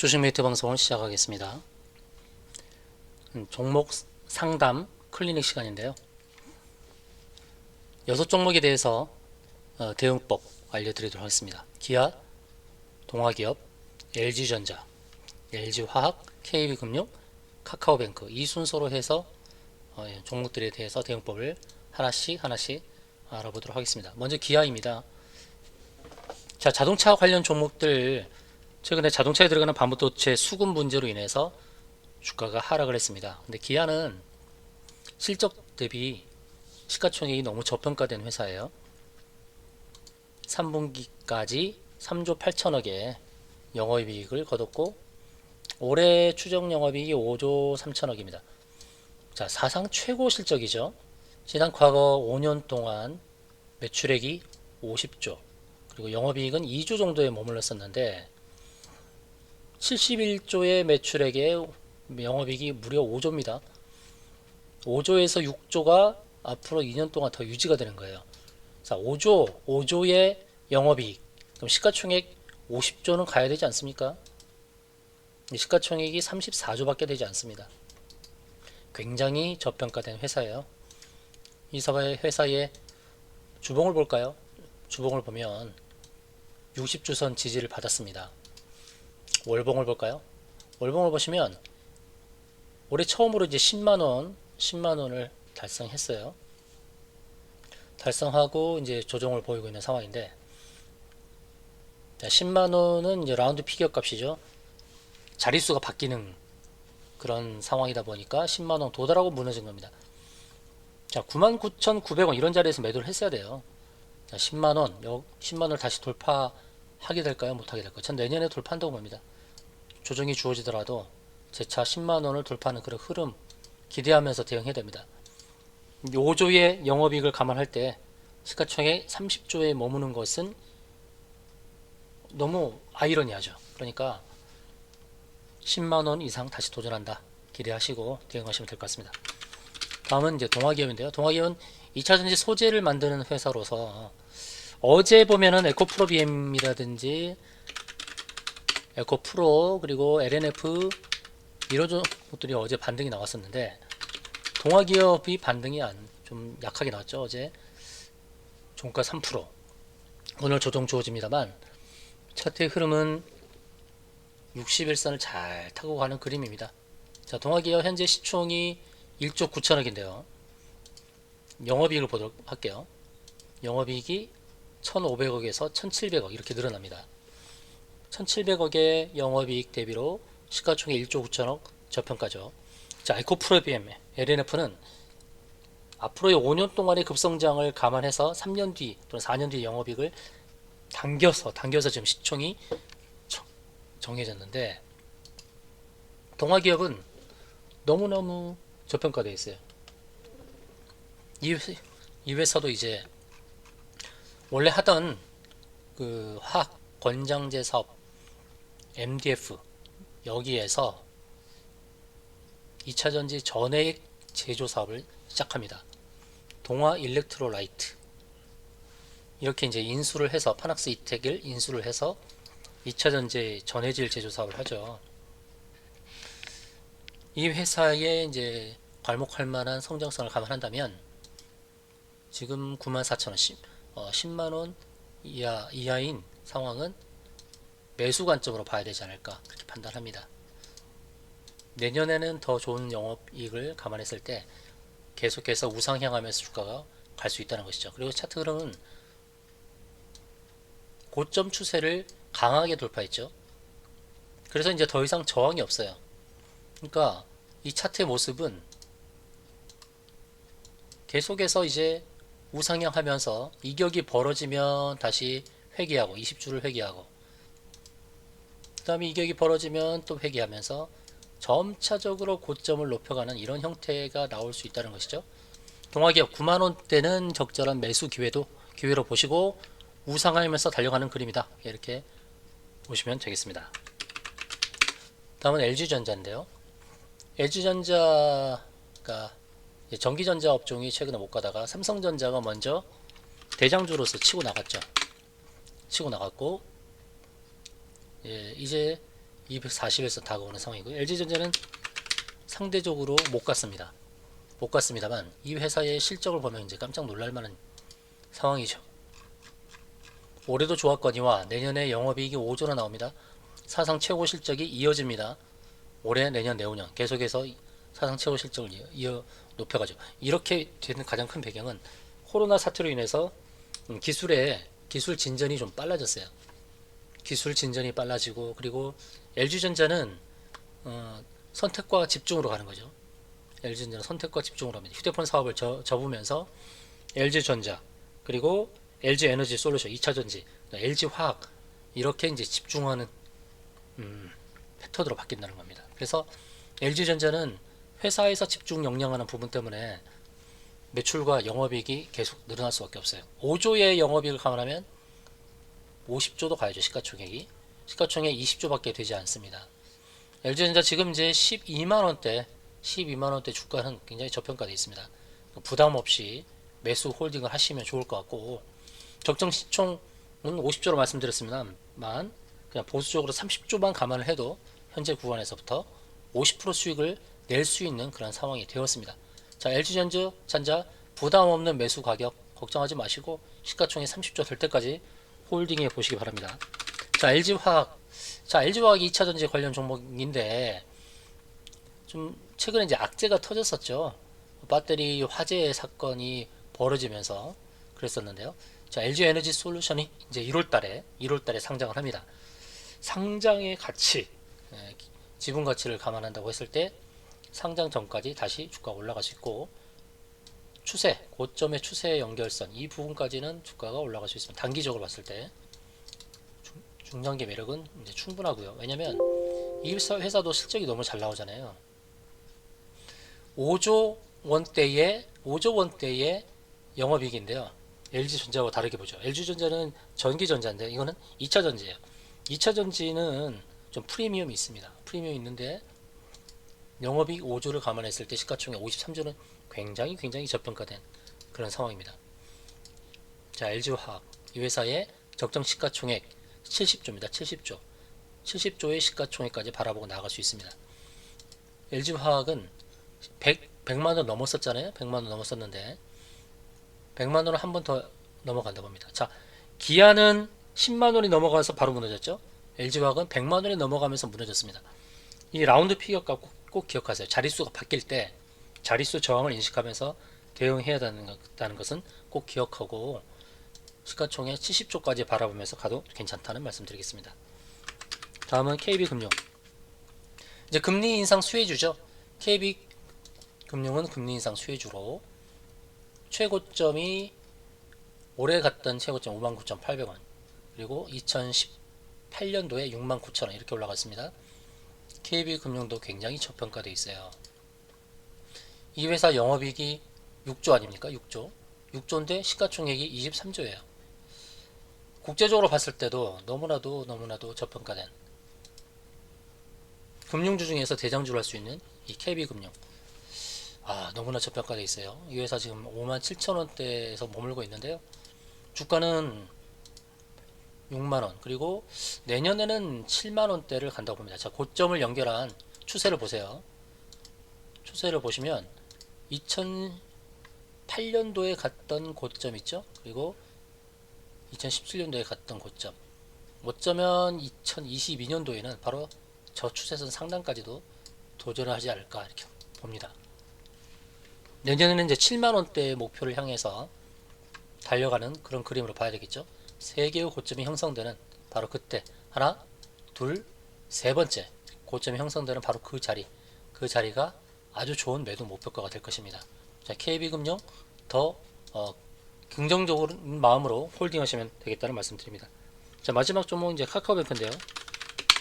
주식메이트 방송을 시작하겠습니다. 종목 상담 클리닉 시간인데요. 6종목에 대해서 대응법 알려드리도록 하겠습니다. 기아, 동아기업, LG전자, LG화학, KB금융, 카카오뱅크 이 순서로 해서 종목들에 대해서 대응법을 하나씩 알아보도록 하겠습니다. 먼저 기아입니다. 자, 자동차 관련 종목들 최근에 자동차에 들어가는 반도체 수급 문제로 인해서 주가가 하락을 했습니다. 근데 기아는 실적 대비 시가총액이 너무 저평가된 회사예요. 3분기까지 3조 8천억의 영업이익을 거뒀고 올해 추정 영업이익이 5조 3천억입니다. 자, 사상 최고 실적이죠. 지난 과거 5년 동안 매출액이 50조 그리고 영업이익은 2조 정도에 머물렀었는데 71조의 매출액에 영업이익이 무려 5조입니다. 5조에서 6조가 앞으로 2년 동안 더 유지가 되는 거예요. 자, 5조의 영업이익. 그럼 시가총액 50조는 가야 되지 않습니까? 시가총액이 34조밖에 되지 않습니다. 굉장히 저평가된 회사예요. 이 회사의 주봉을 볼까요? 주봉을 보면 60주선 지지를 받았습니다. 월봉을 볼까요? 월봉을 보시면 올해 처음으로 이제 10만원을 달성했어요. 달성하고 이제 조정을 보이고 있는 상황인데, 10만원은 이제 라운드 피겨 값이죠. 자릿수가 바뀌는 그런 상황이다 보니까 10만원 도달하고 무너진 겁니다. 자, 99,900원 이런 자리에서 매도를 했어야 돼요. 자, 10만원을 다시 돌파하게 될까요? 못하게 될까요? 전 내년에 돌파한다고 봅니다. 조정이 주어지더라도 재차 10만원을 돌파하는 그런 흐름 기대하면서 대응해야 됩니다. 5조의 영업이익을 감안할 때 시가총액 30조에 머무는 것은 너무 아이러니하죠. 그러니까 10만원 이상 다시 도전한다 기대하시고 대응하시면 될 것 같습니다. 다음은 이제 동아기업인데요. 동아기업은 2차전지 소재를 만드는 회사로서 어제 보면은 에코프로 BM이라든지 에코프로 그리고 LNF 이런 것들이 어제 반등이 나왔었는데 동아기업이 반등이 좀 약하게 나왔죠. 어제 종가 3% 오늘 조정 주어집니다만 차트의 흐름은 60일선을 잘 타고 가는 그림입니다. 자, 동아기업 현재 시총이 1조 9천억인데요. 영업이익을 보도록 할게요. 영업이익이 1,500억에서 1,700억 이렇게 늘어납니다. 1,700억의 영업이익 대비로 시가총액 1조 9천억 저평가죠. 자, 에코프로비엠 LNF는 앞으로의 5년 동안의 급성장을 감안해서 3년 뒤 또는 4년 뒤 영업이익을 당겨서 지금 시총이 정해졌는데 동아기업은 너무너무 저평가되어 있어요. 이 회사도 이제 원래 하던 그 화학 권장제 사업 MDF 여기에서 2차전지 전해액 제조 사업을 시작합니다. 동아 일렉트로라이트 이렇게 이제 인수를 해서 파낙스 이텍을 인수를 해서 2차전지 전해질 제조 사업을 하죠. 이 회사에 이제 괄목할 만한 성장성을 감안한다면 지금 94,000원 10만원 이하인 상황은 매수 관점으로 봐야 되지 않을까 그렇게 판단합니다. 내년에는 더 좋은 영업이익을 감안했을 때 계속해서 우상향하면서 주가가 갈 수 있다는 것이죠. 그리고 차트 흐름은 고점 추세를 강하게 돌파했죠. 그래서 이제 더 이상 저항이 없어요. 그러니까 이 차트의 모습은 계속해서 이제 우상향하면서 이격이 벌어지면 다시 회귀하고 20주를 회귀하고 그 다음에 이격이 벌어지면 또 회귀하면서 점차적으로 고점을 높여가는 이런 형태가 나올 수 있다는 것이죠. 동아기업 9만원대는 적절한 매수 기회로 보시고 우상하면서 달려가는 그림이다 이렇게 보시면 되겠습니다. 다음은 LG전자인데요. LG전자가 전기전자 업종이 최근에 못 가다가 삼성전자가 먼저 대장주로서 치고 나갔죠. 치고 나갔고 이제 240에서 다가오는 상황이고요. LG전자는 상대적으로 못 갔습니다. 못 갔습니다만 이 회사의 실적을 보면 이제 깜짝 놀랄 만한 상황이죠. 올해도 좋았거니와 내년에 영업이익이 5조나 나옵니다. 사상 최고 실적이 이어집니다. 올해, 내년, 내후년 계속해서 사상 최고 실적을 이어 높여가죠. 이렇게 되는 가장 큰 배경은 코로나 사태로 인해서 기술 진전이 좀 빨라졌어요. 기술 진전이 빨라지고, 그리고 LG전자는 선택과 집중으로 가는 거죠. LG전자는 선택과 집중으로 합니다. 휴대폰 사업을 접으면서 LG전자, 그리고 LG에너지 솔루션 2차전지, LG화학 이렇게 이제 집중하는 패턴으로 바뀐다는 겁니다. 그래서 LG전자는 회사에서 집중 역량하는 부분 때문에 매출과 영업이익이 계속 늘어날 수밖에 없어요. 5조의 영업이익을 감안하면 50조도 가야죠. 시가총액이 20조밖에 되지 않습니다. LG전자 지금 이제 12만원대 주가는 굉장히 저평가되어 있습니다. 부담 없이 매수 홀딩을 하시면 좋을 것 같고, 적정 시총은 50조로 말씀드렸습니다만 그냥 보수적으로 30조만 감안을 해도 현재 구간에서부터 50% 수익을 낼 수 있는 그런 상황이 되었습니다. 자, LG전자 부담 없는 매수 가격 걱정하지 마시고 시가총액 30조 될 때까지 홀딩해 보시기 바랍니다. 자, LG화학이 2차전지 관련 종목인데 좀 최근에 이제 악재가 터졌었죠. 배터리 화재 사건이 벌어지면서 그랬었는데요. 자, LG에너지 솔루션이 이제 1월달에 상장을 합니다. 상장의 가치, 지분 가치를 감안한다고 했을 때 상장 전까지 다시 주가가 올라갈 수 있고, 고점의 추세 연결선 이 부분까지는 주가가 올라갈 수 있습니다. 단기적으로 봤을 때 중장기 매력은 이제 충분하고요. 왜냐면 이 회사도 실적이 너무 잘 나오잖아요. 5조 원대의 영업이익인데요. LG전자와 다르게 보죠. LG전자는 전기전자인데 이거는 2차전지예요. 2차전지는 좀 프리미엄이 있습니다. 프리미엄이 있는데 영업이익 5조를 감안했을 때 시가총액 53조는 굉장히 저평가된 그런 상황입니다. 자, LG화학 이 회사의 적정 시가총액 70조입니다. 70조의 시가총액까지 바라보고 나아갈 수 있습니다. LG화학은 100만원 넘었었잖아요. 100만원 넘었었는데 100만원을 한 번 더 넘어간다 봅니다. 자, 기아는 10만원이 넘어가서 바로 무너졌죠. LG화학은 100만원이 넘어가면서 무너졌습니다. 이 라운드 피겨값 꼭 기억하세요. 자릿수가 바뀔 때 자릿수 저항을 인식하면서 대응해야 한다는 것은 꼭 기억하고 시가총액 70조까지 바라보면서 가도 괜찮다는 말씀드리겠습니다. 다음은 KB금융. 이제 금리 인상 수혜주죠. KB금융은 금리 인상 수혜주로 최고점이 올해 갔던 최고점 59,800원, 그리고 2018년도에 69,000원 이렇게 올라갔습니다. KB금융도 굉장히 저평가되어 있어요. 이 회사 영업이익이 6조 아닙니까? 6조인데 시가총액이 23조예요. 국제적으로 봤을 때도 너무나도 저평가된 금융주 중에서 대장주를 할 수 있는 이 KB금융, 너무나 저평가되어 있어요. 이 회사 지금 57,000원대에서 머물고 있는데요. 주가는 6만원, 그리고 내년에는 7만원대를 간다고 봅니다. 자, 고점을 연결한 추세를 보세요. 추세를 보시면 2008년도에 갔던 고점 있죠. 그리고 2017년도에 갔던 고점, 어쩌면 2022년도에는 바로 저 추세선 상단까지도 도전을 하지 않을까 이렇게 봅니다. 내년에는 이제 7만원대 목표를 향해서 달려가는 그런 그림으로 봐야 되겠죠. 세 개의 고점이 형성되는 바로 그때, 하나, 둘, 세 번째 고점이 형성되는 바로 그 자리가 아주 좋은 매도 목표가가 될 것입니다. 자, KB금융 더 긍정적인 마음으로 홀딩하시면 되겠다는 말씀드립니다. 자, 마지막 종목 이제 카카오뱅크인데요.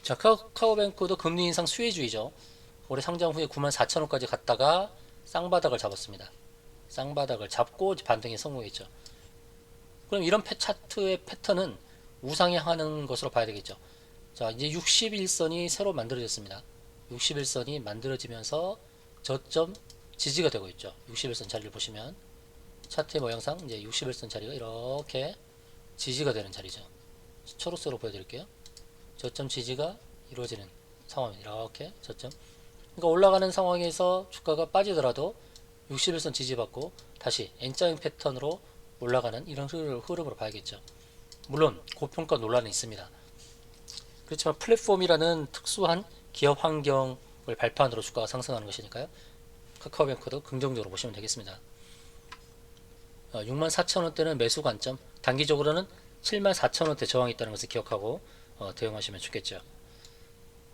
자, 카카오뱅크도 금리 인상 수혜주의죠. 올해 상장 후에 94,000원까지 갔다가 쌍바닥을 잡았습니다. 쌍바닥을 잡고 반등에 성공했죠. 그럼 이런 차트의 패턴은 우상향하는 것으로 봐야 되겠죠. 자, 이제 61선이 새로 만들어졌습니다. 61선이 만들어지면서 저점 지지가 되고 있죠. 61선 자리를 보시면 차트의 모양상 이제 61선 자리가 이렇게 지지가 되는 자리죠. 초록색으로 보여드릴게요. 저점 지지가 이루어지는 상황입니다. 이렇게 저점. 그러니까 올라가는 상황에서 주가가 빠지더라도 61선 지지받고 다시 N자형 패턴으로 올라가는 이런 흐름으로 봐야겠죠. 물론 고평가 논란은 있습니다. 그렇지만 플랫폼이라는 특수한 기업 환경을 발판으로 주가가 상승하는 것이니까요. 카카오뱅크도 긍정적으로 보시면 되겠습니다. 64,000원대는 매수 관점, 단기적으로는 74,000원대 저항이 있다는 것을 기억하고 대응하시면 좋겠죠.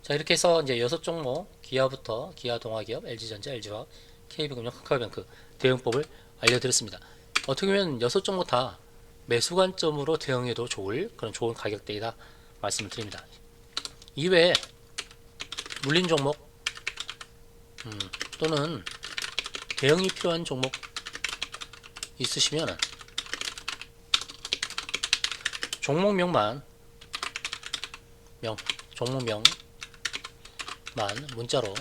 자, 이렇게 해서 이제 6종목 기아부터 기아동화기업, LG전자, LG화학, KB금융, 카카오뱅크 대응법을 알려드렸습니다. 어떻게 보면 6종목 다 매수 관점으로 대응해도 좋을 그런 좋은 가격대이다 말씀을 드립니다. 이외에 물린 종목 또는 대응이 필요한 종목 있으시면 종목명만 문자로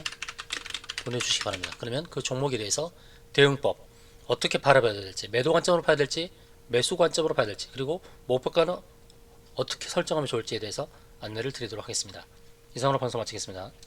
보내주시기 바랍니다. 그러면 그 종목에 대해서 대응법 어떻게 바라봐야 될지, 매도 관점으로 봐야 될지, 매수 관점으로 봐야 될지, 그리고 목표가는 어떻게 설정하면 좋을지에 대해서 안내를 드리도록 하겠습니다. 이상으로 방송 마치겠습니다.